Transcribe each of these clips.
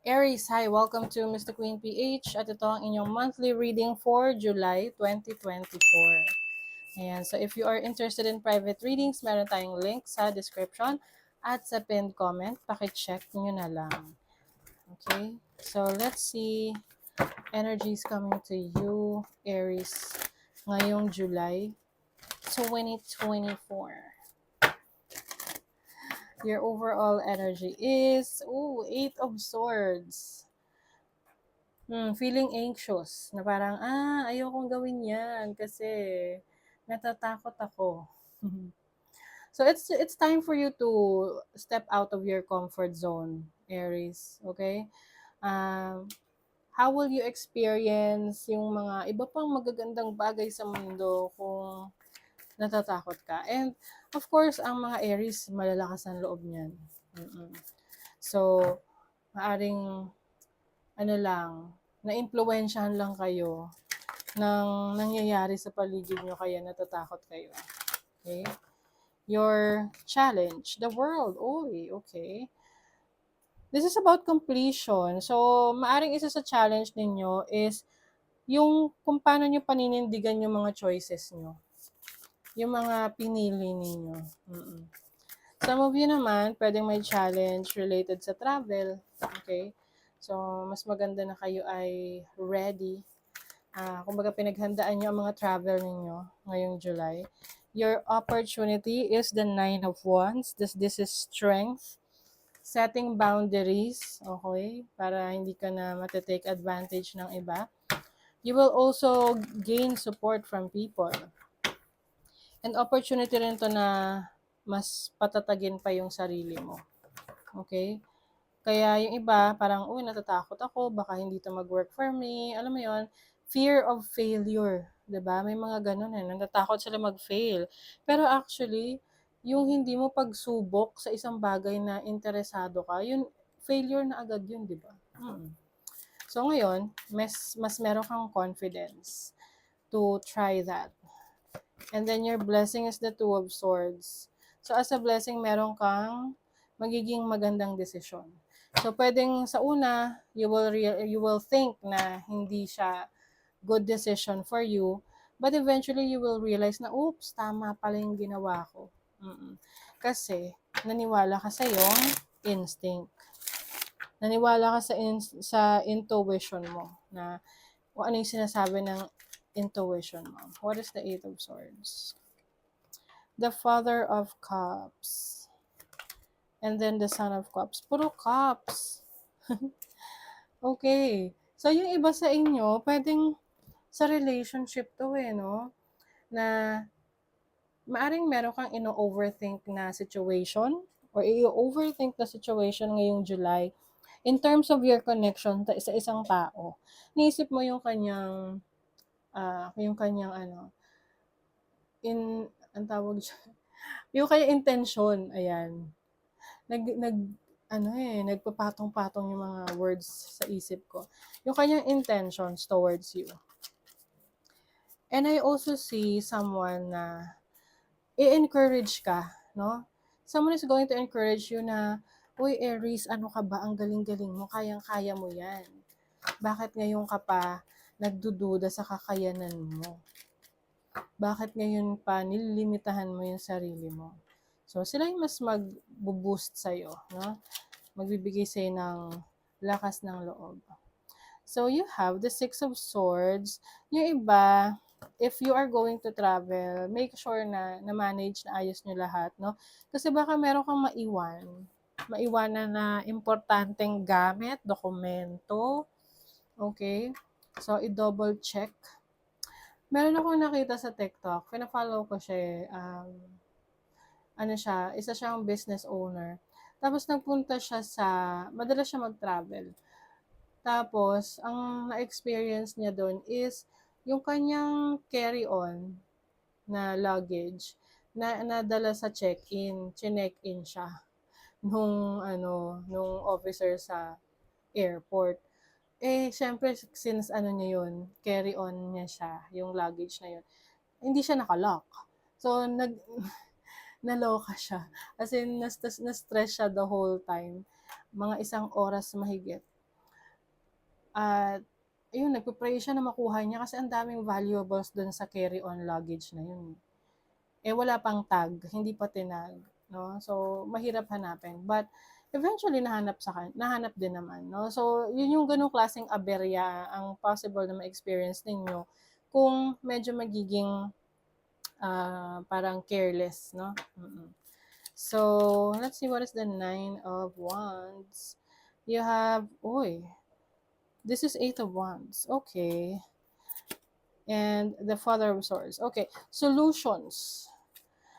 Aries, hi! Welcome to Mr. Queen PH at ito ang inyong monthly reading for July 2024. Ayan, so if you are interested in private readings, meron tayong link sa description at sa pinned comment. Pakicheck nyo na lang. Okay, so let's see energies coming to you, Aries, ngayong July 2024. Your overall energy is, Eight of Swords. Feeling anxious na parang, ayokong gawin yan kasi natatakot ako. So it's time for you to step out of your comfort zone, Aries, okay? How will you experience yung mga iba pang magagandang bagay sa mundo kung natatakot ka? And of course, ang mga Aries, malalakas ang loob niyan. So, maaring naimpluwensyahan lang kayo ng nangyayari sa paligid nyo kaya natatakot kayo. Okay? Your challenge, the world. Okay. This is about completion. So, maaring isa sa challenge ninyo is yung kung paano nyo paninindigan yung mga choices nyo. Yung mga pinili ninyo. Some of you naman, pwedeng may challenge related sa travel. Okay? So, mas maganda na kayo ay ready. Kumbaga pinaghandaan nyo ang mga travel ninyo ngayong July. Your opportunity is the 9 of Wands. This is strength. Setting boundaries, okay? Para hindi ka na matitake advantage ng iba. You will also gain support from people. And opportunity rin to na mas patatagin pa yung sarili mo. Okay? Kaya yung iba, parang, natatakot ako, baka hindi to mag-work for me. Alam mo yon, fear of failure. 'Di ba? May mga ganun natatakot sila mag-fail. Pero actually, yung hindi mo pagsubok sa isang bagay na interesado ka, yun, failure na agad yun, di ba? So ngayon, mas meron kang confidence to try that. And then your blessing is the Two of Swords. So as a blessing, meron kang magiging magandang desisyon. So pwedeng sa una, you will think na hindi siya good decision for you, but eventually you will realize na, oops, tama pala yung ginawa ko. Kasi naniwala ka sa iyong instinct. Naniwala ka sa intuition mo na kung ano yung sinasabi ng intuition mo. What is the Eight of Swords? The Father of Cups. And then the Son of Cups. Puro cups. Okay. So, yung iba sa inyo, pwedeng sa relationship to no? Na maaring meron kang ino-overthink na situation or i-overthink na situation ngayong July in terms of your connection sa isang tao. Naisip mo yung kanyang ang tawag siya, yung kanyang intention, ayan. Nagpapatong-patong yung mga words sa isip ko. Yung kanyang intentions towards you. And I also see someone na i-encourage ka, no? Someone is going to encourage you na, uy, Aries, ano ka ba? Ang galing-galing mo, kayang-kaya mo yan. Bakit ngayon ka pa nagdududa sa kakayanan mo? Bakit ngayon pa nililimitahan mo yung sarili mo? So, sila yung mas mag-boost sa'yo, no? Magbibigay sa'yo ng lakas ng loob. So, you have the Six of Swords. Yung iba, if you are going to travel, make sure na na-manage na ayos nyo lahat, no? Kasi baka meron kang maiwanan na importanteng gamit, dokumento, okay? So, i-double check. Meron akong nakita sa TikTok, pina-follow ko siya, isa siyang business owner. Tapos nagpunta siya madalas siya mag-travel. Tapos, ang na-experience niya doon is, yung kanyang carry-on na luggage, na nadala sa check-in, chinek-in siya nung officer sa airport. Syempre, since niya yun, carry-on niya siya, yung luggage na yun, hindi siya nakalock. So, naloka siya. As in, na-stress siya the whole time. Mga 1 oras mahigit. At ayun, nagpe-pray siya na makuha niya kasi ang daming valuables dun sa carry-on luggage na yun. Eh, wala pang tag, hindi pa tinag, no? So, mahirap hanapin. But, eventually, nahanap din naman, no? So, yun yung ganung klaseng aberya ang possible na ma-experience ninyo kung medyo magiging parang careless, no? So, let's see what is the Nine of Wands. You have, this is Eight of Wands. Okay. And the Father of Swords. Okay. Solutions.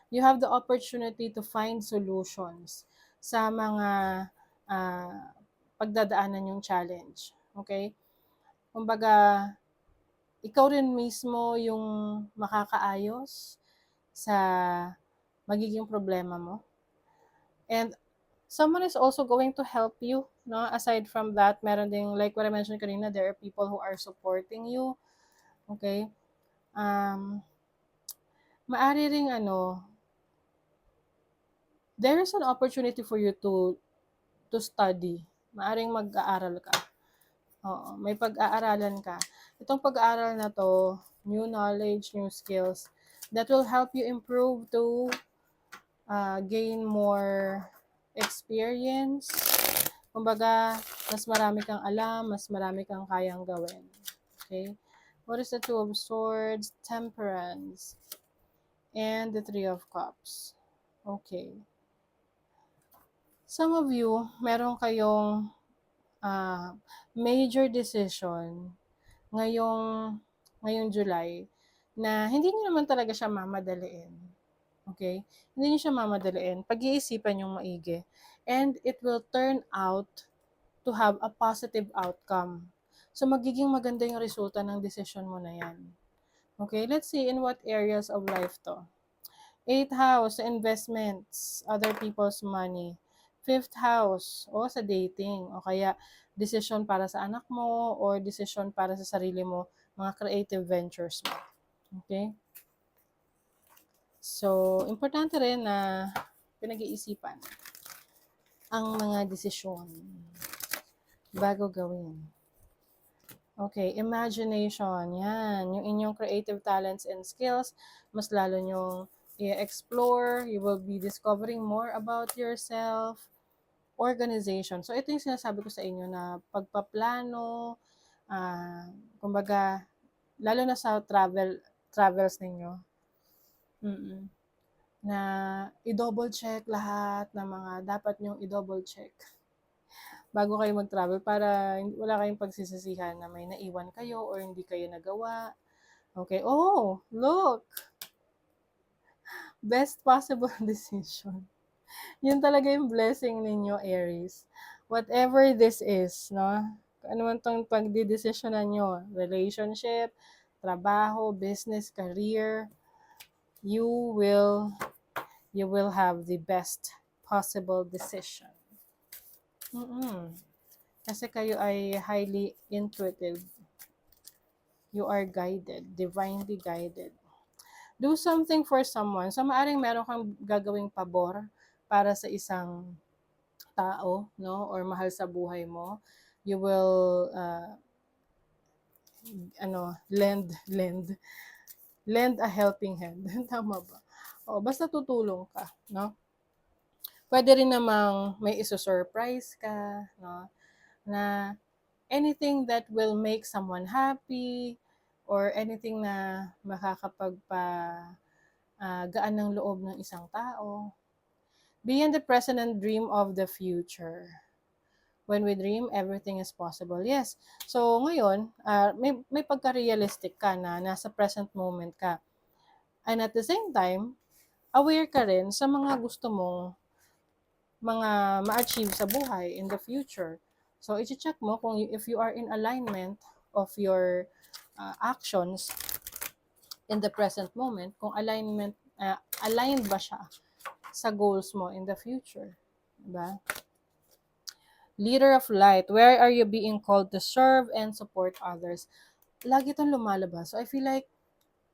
You have the opportunity to find solutions sa mga uh, pagdadaanan yung challenge. Okay? Kumbaga, ikaw rin mismo yung makakaayos sa magiging problema mo. And someone is also going to help you, no? Aside from that, meron ding, like what I mentioned kanina, there are people who are supporting you. Okay? Maari ring there is an opportunity for you to study. Maaring mag-aaral ka. Oo, may pag-aaralan ka. Itong pag-aaral na to, new knowledge, new skills, that will help you improve to gain more experience. Kumbaga, mas marami kang alam, mas marami kang kayang gawin. Okay? What is the Two of Swords? Temperance. And the Three of Cups. Okay. Some of you, meron kayong major decision ngayong July na hindi niyo naman talaga siya mamadaliin. Okay? Hindi niyo siya mamadaliin. Pag-iisipan yung maigi. And it will turn out to have a positive outcome. So, magiging maganda yung resulta ng decision mo na yan. Okay? Let's see in what areas of life to. 8th house, investments, other people's money. 5th house, sa dating. O kaya, decision para sa anak mo or decision para sa sarili mo, mga creative ventures mo. Okay? So, importante rin na pinag-iisipan ang mga desisyon bago gawin. Okay, imagination. Yan. Yung inyong creative talents and skills, mas lalo nyong i-explore. You will be discovering more about yourself. Organization. So, ito yung sinasabi ko sa inyo na pagpaplano, kumbaga, lalo na sa travels ninyo, na i-double check lahat ng mga dapat nyong i-double check bago kayo mag-travel para wala kayong pagsisisihan na may naiwan kayo or hindi kayo nagawa. Okay. Oh, look! Best possible decision. Yun talaga yung blessing ninyo, Aries. Whatever this is, no? Ano man tong pagdidesisyonan nyo, relationship, trabaho, business, career, you will have the best possible decision. Kasi kayo ay highly intuitive. You are guided, divinely guided. Do something for someone. So, maaring meron kang gagawing pabor para sa isang tao, no? Or mahal sa buhay mo. You will, lend a helping hand. Tama ba? Basta tutulong ka, no? Pwede rin namang may iso-surprise ka, no? Na anything that will make someone happy or anything na gaan ng loob ng isang tao. Be in the present and dream of the future. When we dream, everything is possible. Yes. So, ngayon, may pagka-realistic ka na nasa present moment ka. And at the same time, aware ka rin sa mga gusto mong mga ma-achieve sa buhay in the future. So, i-check mo kung if you are in alignment of your actions in the present moment, kung aligned ba siya sa goals mo in the future. Diba? Leader of light, where are you being called to serve and support others? Lagi itong lumalabas. So, I feel like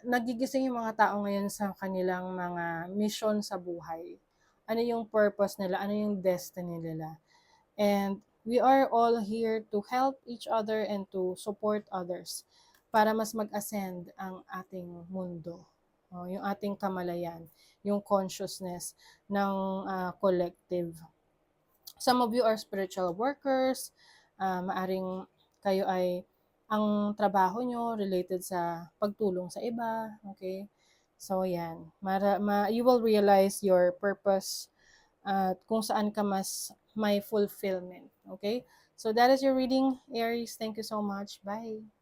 nagigising yung mga tao ngayon sa kanilang mga mission sa buhay. Ano yung purpose nila? Ano yung destiny nila? And We are all here to help each other and to support others para mas mag-ascend ang ating mundo. Yung ating kamalayan, yung consciousness ng collective. Some of you are spiritual workers, maaring kayo ay ang trabaho nyo related sa pagtulong sa iba, okay? So, yan. You will realize your purpose at kung saan ka mas may fulfillment, okay? So, that is your reading, Aries. Thank you so much. Bye.